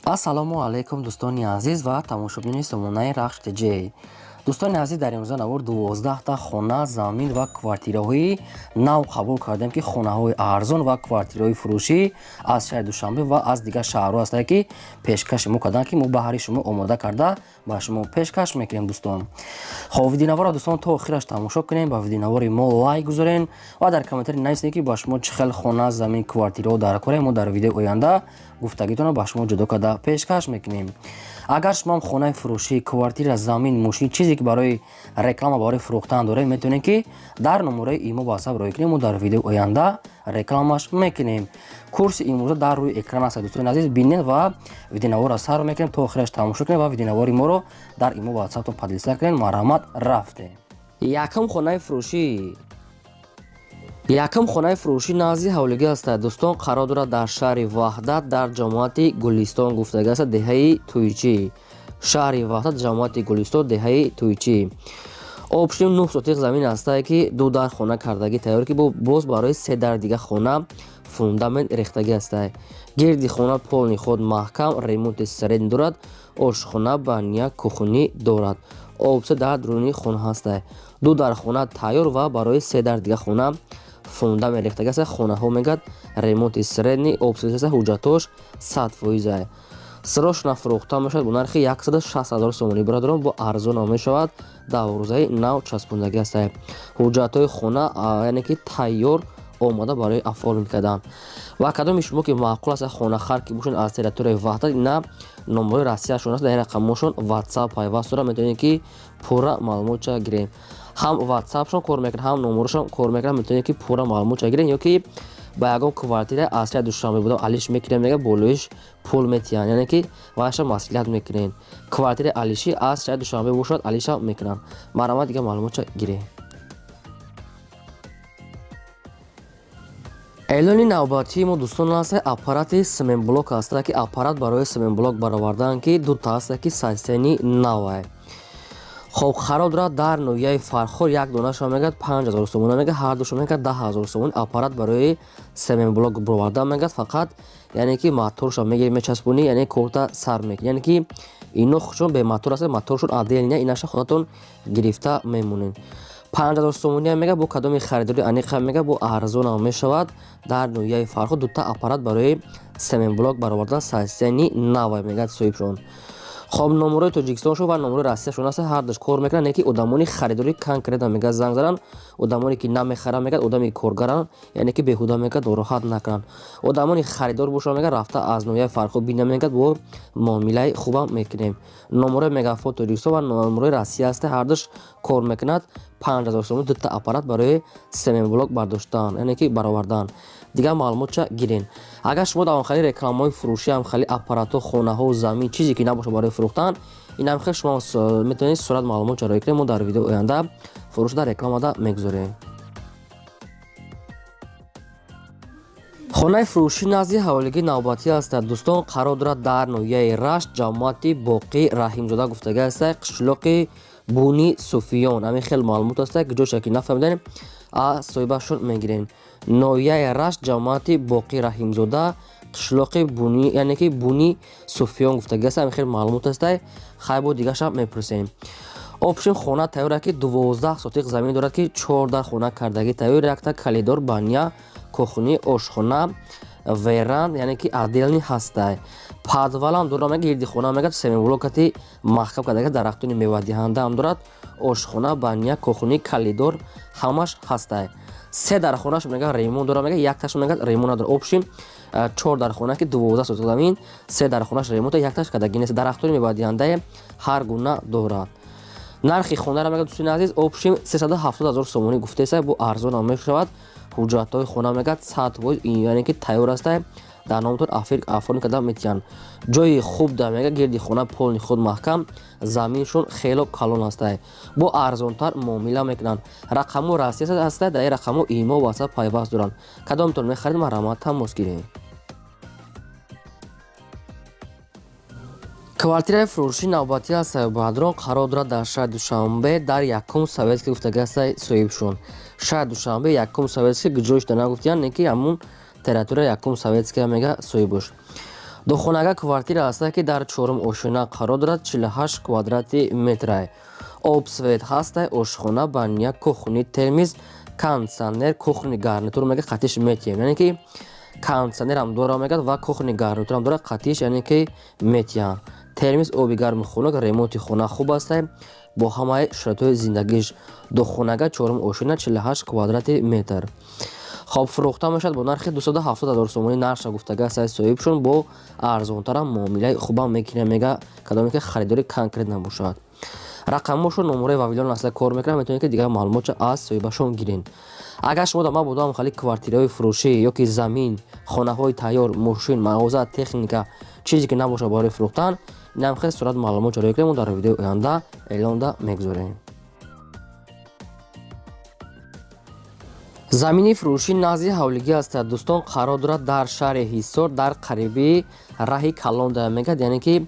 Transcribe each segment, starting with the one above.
ассалому алайкум дӯстони азиз ва тамошобини сомонаи RAHSH TJ. дӯстони азиз, дар имрӯза навор 12 та хона, замин ва квартираҳои нав қабул кардем ки Хонахои Арзон ва квартираҳои фурӯшӣ аз шаҳри Душанбе ва аз дигар шаҳрҳо ҳастанд ки пешкаши мо карданд ки мо баҳри шумо омода карда ба шумо пешкаш мекунем. Дӯстон, хоб видеонавора дӯстон то охираш тамошо кунем, ба видеонавори мо лайк гузорен ва дар комментари нависем ки ба шумо чӣ хел хона, замин, квартираҳо дар кор мо дар видеои оянда гуфтагитонро ба шумо ҷудо карда пешкаш мекунем. Агар шумо хонаи фурӯшӣ, квартира, замин, мошин чизе ки барои реклама, барои фурӯхтан доред, метавонед ки дар номераи имо ватсап роя кунем. мо дар видеои оянда рекламаш мекунем. курси имрӯза дар рӯи экран аст. дӯстони азиз, бинед ва видеонавора сар мекунем, то охираш тамошо кунем ва видеонавори моро дар имо ватсаптон подлиста кунем. Марҳамат, рафте. Якум хонаи фурӯшӣ. Якум хонаи фурӯшӣ назди ҳавлигӣ аст. дӯстон, қарор дорад дар шаҳри Ваҳдат дар ҷамоати Гулистон гуфтагӣ аст, деҳаи Тӯйчӣ. шаҳри Ваҳдат, ҷамоати Гулистон, деҳаи Тӯйчӣ. Обшим 9 сотиқ замин аст ки 2 дар хона кардагӣ тайёр ки боз барои 3 дар дигар хона фундамент рехтагӣ аст. гирди хона полни худ маҳкам, ремонти средни дорад, ошхона, баня, кухонӣ дорад. обсе дар дурунии хона ҳаст. 2 дар хона тайёр ва барои 3 дар дигар хона фундамент рехтагӣ аст. Хонаҳо мегӯяд ремонти средни, обсе ҳуҷҷатош 100%. срош нафурӯхта мешавад бо нархи 160 000 сомонӣ. бародарон, бо арзон мешавад. 10 рӯзаи нав часпондагӣ аст. ҳуҷҷатҳои хона яъне ки тайёр омода барои оформил кардан. ва кадоми шумо ки маъқул аст хона хар ки бошед аз территорияи Ваҳдат, ина номерои расияшон аст. дар рақамошон ватсап пайваст дорад, метавонед ки пурра маълумотша гирем. ҳам ватсапшон кор мекунад, ҳам номерашон кор мекунад, метавонед ки пурра маълумотша гирем. ё ки ба ягон квартира аз шаҳри Душанбе будам алиш мекунем, мега болоиш пул метиҳанд, яъне ки ваша маслиҳат мекунем. квартира алиши аз шаҳри Душанбе бошад, алиша мекунанд. марҳамат, дигар маълумотша гирем. эълони навбатии мо дӯстон аст аппарати семенблок аст ки аппарат барои семенблок баровардан ки дута аст ки сайсени нав. хоб қарор дорад дар ноҳияи фархор як донаша мегӯяд 5000 сомон, мега ҳар душо мегӯяд 10000 сомон. аппарат барои семенблок баровардан мегӯяд, фақат яъне ки моторша мегири мечаспони, яъне корта сар мекунӣ, яъне ки ино худшон бе мотор аст, моторшон аделния, инаша худатон гирифта мемонед. 5000 сомони мега бо кадоми харидори аниқа мега бо арзон мешавад. дар ноҳияи фархор дута аппарат барои семенблок баровардан сайсени нав мегӯяд соҳибшон. хоб номерои Тоҷикистон шо ва номерои Россияшон аст. ҳар даш кор мекунанд, не ки одамони харидори конкретна мега занг зананд, одамоне ки намехаранд мегӯяд одами коргаранд, яъне ки беҳуда мегӯяд нороҳат накунанд. одамони харидор бошанд мега рафта аз ноҳияи фархор бинам мегӯяд бо муомилаи хубам мекунем. номерои мегафон Тоҷикистон ва номерои Россия аст. ҳар даш кор мекунад. 5000 сомон дута аппарат барои семенблок бардоштан, яъне ки баровардан. дигар маълумотша гирен. агар шумо дар хали рекламаҳои фурӯшӣ, ҳам хали аппаратҳо, хонаҳо, замин чизе ки набошад барои фурӯхтан, инам хел шумо метавонед сурат маълумотша роя кунед. мо дар видеои оянда фурӯшда рекламада мегузорем. хонаи фурӯшӣ назди ҳавлигӣ навбатӣ аст. дӯстон, қарор дорад дар ноҳияи RAHSH ҷамоати Боқӣ Раҳимзода гуфтагӣ аст, қишлоқи Буни Суфиён. ҳамин хел маълумот аст ки ҷойша ки нафаҳмидем аз соҳибашон мегирем. ноҳияи RAHSH ҷамоати Боқӣ Раҳимзода қишлоқи Буни, яъне ки Буни Суфиён гуфтагӣ аст. ҳамин хел маълумот аст. хай бо дигарша мепурсем. обшин хона тайёр ки 12 сотиқ замин дорад ки 4 дар хона кардагӣ тайёр, якта калидор, баня, кухонӣ, ошхона, веранд, яъне ки аделни ҳаст. падвалам дорад, мега гирди хона мегӯяд семенблокати маҳкам кардагӣ, дарахтони мевадиҳандаам дорад, ошхона, баня, кухонӣ, калидор ҳамаш ҳаст. 3 дар хонаш мега ремонт дорад, мега якташ мега ремонт надорад. обшин 4 дар хона ки 12 сотиқ замин, 3 дар хонаш ремонт, якташ кардагӣ нест. дарахтони мевадиҳандаи ҳар гуна дорад. нархи хонаро мега дӯстони азиз обшим 370 000 сомонӣ гуфтеса, бо арзон мешавад. ҳуҷҷатҳои хона мегӯяд 100%, яъне ки тайёр аст. дар номтон оформил карда метиҳанд. ҷои хуб да мега гирди хона полни худ маҳкам, заминшон хело калон аст. бо арзонтар муомила мекунанд. рақамо расия аст. дар ин рақамо имо ватсап пайваст доранд. кадомтон мехарид, марҳамат, тамос гирем. квартираи фурӯшӣ навбатӣ аст. баъдрон қарор дорад дар шаҳри Душанбе дар якум советский гуфтагӣ аст соҳибшон. шаҳри Душанбе якум советский ҷойш да нагуфтиянд, не ки ҳамун территория якум советская мега соҳибош. духонага квартира аст ки дар 4 ошина қарор дорад, 48 квадрати метр. обсвет ҳаст, ошхона, баня, кухни, термиз, кондиционер, кухни, гарнитур мега хатиш метием, яъне ки кондиционер ҳам дора мегад ва кухни гарнитур ҳам дора хатиш, яъне ки метиям. термиз, оби гарми хунак, ремонти хона хуб аст бо ҳамаи шароитҳои зиндагиш. духонага 4 ошина, 48 квадрати метр. хоб фурӯхта мешавад бо нархи 270,000 сомонӣ. нарша гуфтага аст соҳибшон бо арзонтара муомилаи хубам мекунем, мега кадоме ки харидори конкрет набошад. рақамошон номераи вавилон аст кор мекунам, метавонед ки дигар маълумота аз соҳибашон гирен. агар шумо дар ма будам хали квартираҳои фурӯшӣ ё ки замин, хонаҳои тайёр, мошин, мағоза, техника, чизе ки набошад барои фурӯхтан, инам хел сурат маълумот ҷоро кунем, дар видеои оянда эълонда мегузорем. замини фурӯшӣ назди ҳавлигӣ аст. дӯстон қарор дорад дар шаҳри ҳисор, дар қариби раҳи калонда мегад, яъне ки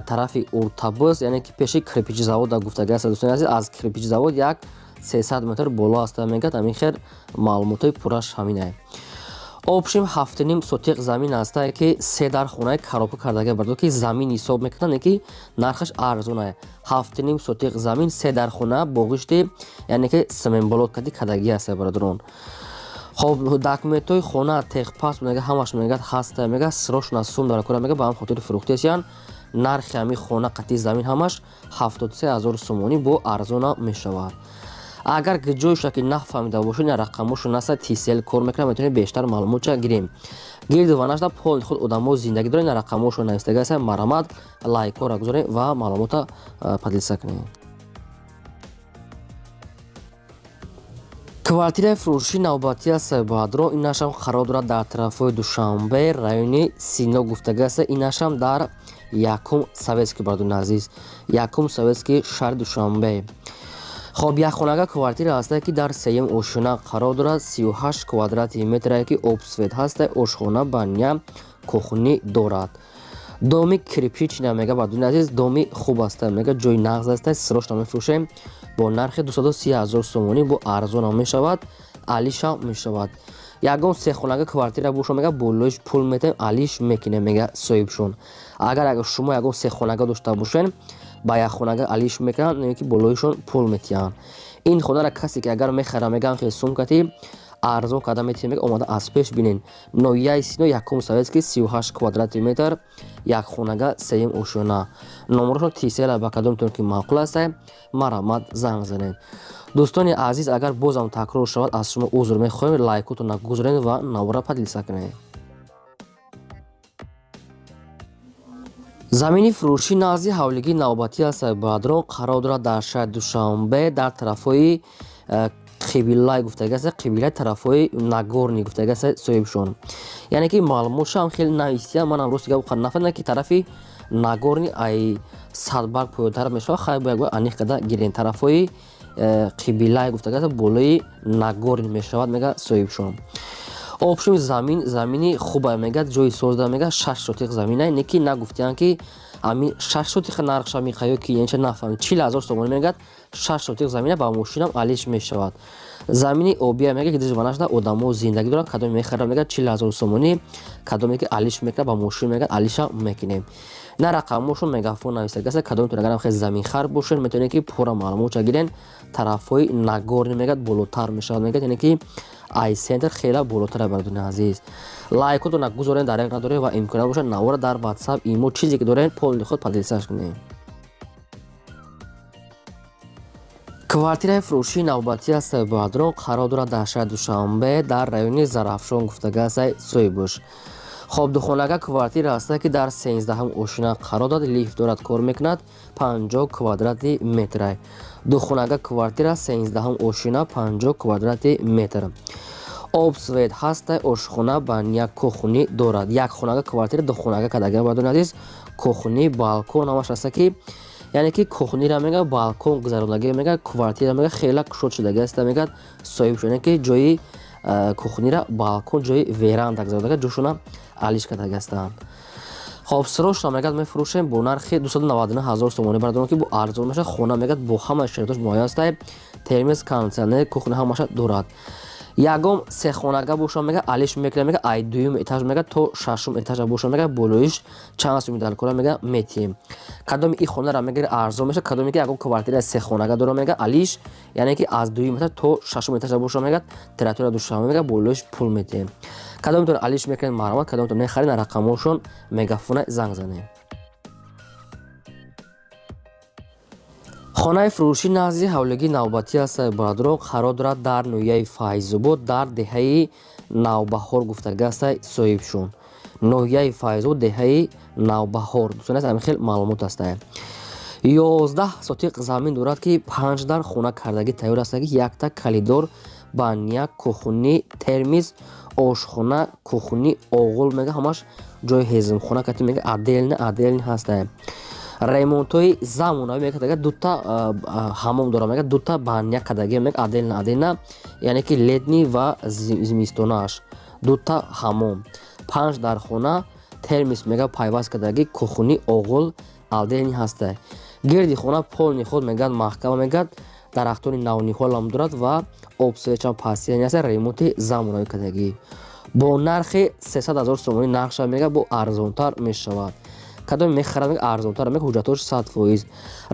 тарафи уртабус, яъне ки пеши кирпичи завода гуфтага аст. дӯстони азиз, аз кирпичи завод як 300 метр боло аст мегад. ҳамин хел маълумотои пурраш ҳамин. обшим 7.5 сотиқ замин аст ки 3 дар хонаи коробка кардага бардо ки замин ҳисоб мекунанд, ки нархаш арзон аст. 7.5 сотиқ замин 3 дар хона бо гӯшти, яъне ки семенболоткади кадаги аст бародарон. хоб документҳои хона, техпас мега ҳамаш мегад ҳаст мега срочно сум дар кора мега ба ҳам хотири фурӯхтӣ астян. нархи ҳами хона қати замин ҳамаш 73,000 сомонӣ бо арзона мешавад. агар ҷойша ки нафаҳмида бошед, рақамошон аст тисел кор мекунам, метавонед бештар маълумота гирем. гирду ванашда поли худ одамо зиндаги дорен, рақамошон навистага аст. марамад лайкора гузорем ва маълумота падилса кунем. квартираи фурӯшӣ навбатӣ аст баъдро. инашам қарор дорад дар тарафҳои Душанбе, райони Сино гуфтага аст. инашам дар якум советский бардони азиз, якум советский шаҳри Душанбе. хоб якхонага квартира аст ки дар 3 ошина қарор дорад, 38 квадрати метр ки обсвет ҳаст, ошхона, баня, кухни дорад. доми кирпич намега бардони азиз, доми хуб аст мега, ҷои нағз аст, срочно мефурӯшем бо нархи 230,000 сомонӣ бо арзона мешавад, алиша мешавад. ягон сехонага квартира бошо мега болоиш пул метем, алиш мекунем мега соҳибшон. агар шумо ягон сехонага дошта бошен, ба якхонага алиш мекунанд, ки болоишон пул метиҳанд. ин хонара касе ки агар мехара мегам хел сумкати арзон карда метиҳем мега омада аз пеш бинен. ноҳияи Сино, якум советский, 38 квадрати метр, якхонага 3 ошона. номерошон тисела ба кадом метавонед ки маъқул аст, марамад занг занед. дӯстони азиз, агар бозам такрор шавад, аз шумо узр мехоҳем, лайкотона гузоред ва навора падилса кунед. замини фурӯшӣ назди ҳавлигӣ навбатӣ аст баъдро. қарор дорад дар шаҳри Душанбе, дар тарафҳои қибилаи гуфтага аст, қибилаи тарафҳои нагорни гуфтага аст соҳибшон. яъне ки маълумотшам хеле навистия, манам рости гап нафаҳмидам ки тарафи нагорни ай садбарг поётараб мешавад, хай бояд аниқ карда гирен. тарафҳои қибилаи гуфтага аст болои нагорни мешавад мега соҳибшон. обшим замини хуба мегад, ҷои созда мега 6 сотиқ замина, не ки нагуфтиян ки ами 6 сотиқ нархша мехаё ки янча нафаҳмид 40,000 сомонӣ мегад. 6 сотиқ замина ба мошинам алиш мешавад. замини обия мега ки дижванашда одамо зиндаги дорад, кадоме мехара мега 40,000 сомонӣ, кадоме ки алиш мекунад ба мошин мега алиша мекунем. на рақамошон мегафон навистага аст, кадоме агарам хел заминхар бошен, метавонед ки пурра маълумота гирен. тарафҳои нагорни мегад болотар мешавад мегад, яъне ки ай центр хела болотара бардони азиз. лайкотона гузорен, дарек надорем ва имконат бошад навора дар WhatsApp, имо чизе ки дорен поли худ падилсаш кунем. квартираи фурӯшии навбатӣ аст баъдро. қарор дорад дар шаҳри Душанбе, дар райони Зарафшон гуфтага аст соҳибош. хоб духонага квартира аст ки дар 13 ошина қарор дорад, лифт дорад, кор мекунад, 50 квадрати метр. духонага квартира 13 ошина, 50 квадрати метр. обсвет ҳаст, ошхона, баня, кухни дорад. якхонага квартира духонага кадага бардони азиз, кухни, балкон ҳамаш аст ки, яъне ки кухнира мега балкон гузарондагӣ мега, квартира мега хела кушод шудага аст мегад соҳибшон, яъне ки ҷои кухнира балкон, ҷои веранда гузарондага ҷошона алиш кардага астанд. хоб срочно мегад мефурӯшем бо нархи 299,000 сомонӣ бардорон ки бо арзон мешавад. хона мегад бо ҳама шароитош муайян аст, термиз, кондиционер, кухни ҳамаша дорад. ягом се хонага бошад мега алиш мекунад мега ай дуюм этаж мега то шашум этажа бошад мега болоиш чанд сум далкора мега метием кадоми и хонара мега арзон меша кадоми ки ягом квартира се хонага дора мега алиш яъне ки аз дуюм этаж то шашум этажа бошад мега тература Душанбе мега болоиш пул метием кадомитон алиш мекунед маромад кадомитон мехаред рақамошон мегафона занг занем. Хонахои Фуруши назди ҳавлигии навбатӣ ҳастаи бародарон қарор дорад дар ноҳияи Файзобод дар деҳаи Навбаҳор гуфтага ҳастаи соҳибшон. Ноҳияи Файзобод деҳаи Навбаҳор дӯстон ҳамин хел маълумот ҳастаи 11 сотиқ замин дорад ки 5 дар хона кардагӣ тайёр ҳастаги якта калидор баня кӯхунӣ термиз ошхона кӯхунӣ оғул мега ҳамаш ҷои ҳезмхона кати мега аделни ҳастаи ремонтҳои замонави мега кадаги дута ҳамом дора мега дута баня кадаги мега аделна яъне ки летни ва зимистонаш дута ҳамом 5 дар хона термис мега пайваст кадаги кӯхунӣ оғул аделни ҳастаи гирди хона полни худ мегад маҳкама мегад дарахтони навниҳолам дорад ва обсвечам пастияни ҳаста ремонти замонави кадаги бо нархи 300 000 сомонӣ нархша мега бо арзонтар мешавад кадоми мехарад мега арзонтар мега ҳуҷҷатош 100%.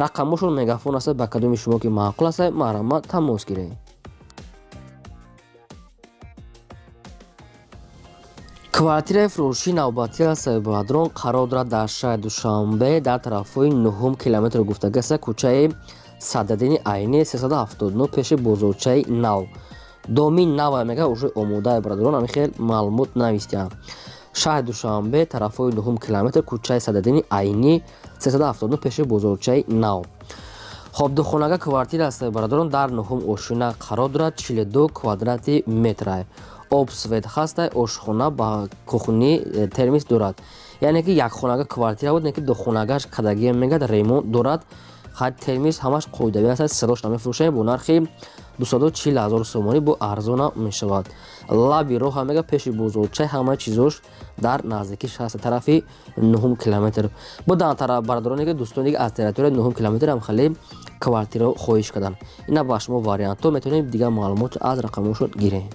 рақамошон мегафон аст ба кадоми шумо ки маъқул аст марама тамос гиред. квартираи фурӯшии навбатӣ аст бародарон қарор дорад дар шаҳри Душанбе дар тарафҳои 9 километр гуфтага аст кӯчаи Сададини айни 379 пеши бозорчаи нав доми нава мега уже омода бародарон ҳамин хел маълумот навистиам шаҳри Душанбе тарафҳои 9 километр кӯчаи Сададини айни 379 пеши бозорчаи нав. хоб духонага квартира аст бародарон дар 9 ошина қарор дорад 42 квадрати метрай обсвет ҳастай ошхона ба кӯхунӣ термис дорад яъне ки якхонага квартира буд ки духонагаш кадаги мегад ремонт дорад хат термис ҳамаш қоидави аст садош намефурӯшем бо нархи 240 000 сомонӣ бо арзона мешавад лаби роҳа мега пеши бозорчаи ҳама чизош дар наздикиш ҳаст тарафи 9 километр будан тараф бародароне ки дӯстони аз территорияи 9 километр ҳам хеле квартира хоҳиш кардам ина ба шумо вариантҳо метавонем дигар маълумот аз рақамошон гирем.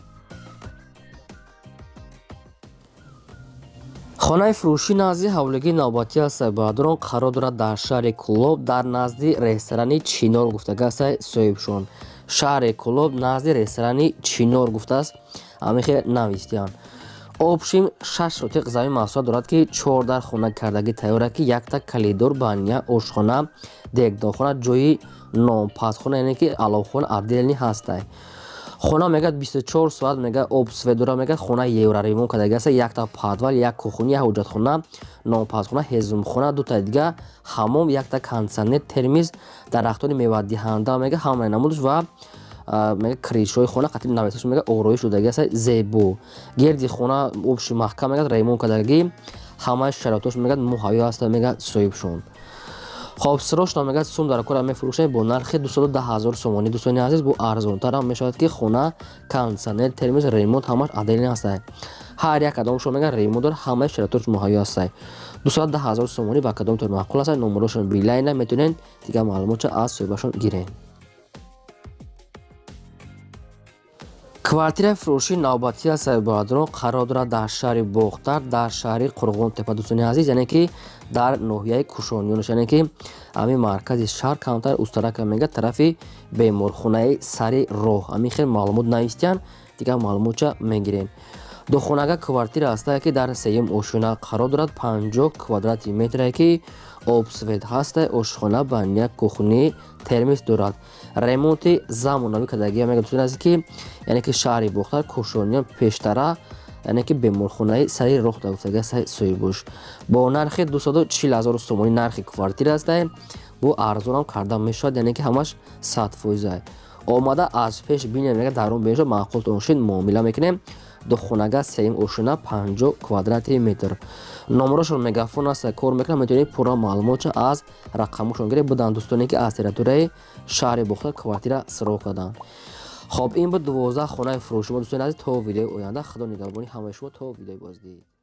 хонахои фурӯшӣ назди ҳавлигии навбатӣ аст бародарон қарор дорад дар шаҳри Кӯлоб дар назди ресторани Чинор гуфтага аст соҳибшон шаҳри Кӯлоб назди ресторани Чинор гуфтааст ҳамин хел навистиянд обшим 6 сотиқ замин маҳсулот дорад ки 4 дар хона кардагӣ тайёр ки якта калидор баня ошхона дегдорхона ҷои нонпазхона яъне ки аловхона аделни ҳастай хона мегад 24 соат мега обсвет дора мегад хона евра ремонт кадаги аст якта подвал як кӯхунӣ як ҳуҷҷатхона нонпазхона ҳезмхона дута дига ҳамом якта кондитсионер термиз дарахтони мевадиҳанда мега ҳама намудш ва мега кришои хона қатиби нависаш мега ороиш додаги аст зебо гирди хона обши маҳкам мегад ремонт кадаги ҳамаи шароитош мегад муҳайё аст мега соҳибшон хоб срочно мегад сум дар кора мефурӯшем бо нархи 210 000 сомонӣ дӯстони азиз бо арзонтар ҳам мешавад ки хона кондитсионер термиз ремонт ҳамаш аделин ҳастай ҳар як кадомшон мегад ремонт дор ҳамаи шароитош муҳайё ҳастай 210 000 сомонӣ ба кадомтон маъқул аст номерошон билайна метавонен дигар маълумота аз соҳибашон гирем. квартираи фурӯшии навбатӣ аст бародарон қарор дорад дар шаҳри Бохтар дар шаҳри Қурғонтепа дӯстони азиз яъне ки дар ноҳияи Кушонёнаш яъне ки ҳамин маркази шаҳр камтар устарака мега тарафи беморхонаи сари роҳ ҳамин хел маълумот навистиянд дигар маълумота мегирем духонага квартира астае ки дар сеюм ошина қарор дорад 50 квадрати метрае ки обсвет ҳастай ошхона баня кӯхунӣ термис дорад ремонти замонави кадаги мега дӯстони азиз ки яъне ки шаҳри Бохтар Кушонён пештара яъне ки беморхонаи сари роҳ давтага соҳибош бо нархи 240 000 сомонӣ нархи квартира астае бо арзонам карда мешавад яъне ки ҳамаш 100% омада аз пеш бинем мега дарун беша маъқултон шид муомила мекунем духонага сеюм ошина 50 квадрати метр номерошон мегафон аст кор мекунам метавонед пурра маълумота аз рақамошон гиред будан дӯстоне ки аз территорияи шаҳри Бохтар квартира сироғ карданд хоб ин буд 12 хонаи фурӯши мо дӯстони азиз то видеои оянда худо нигаҳбони ҳамаи шумо то видеои боздид.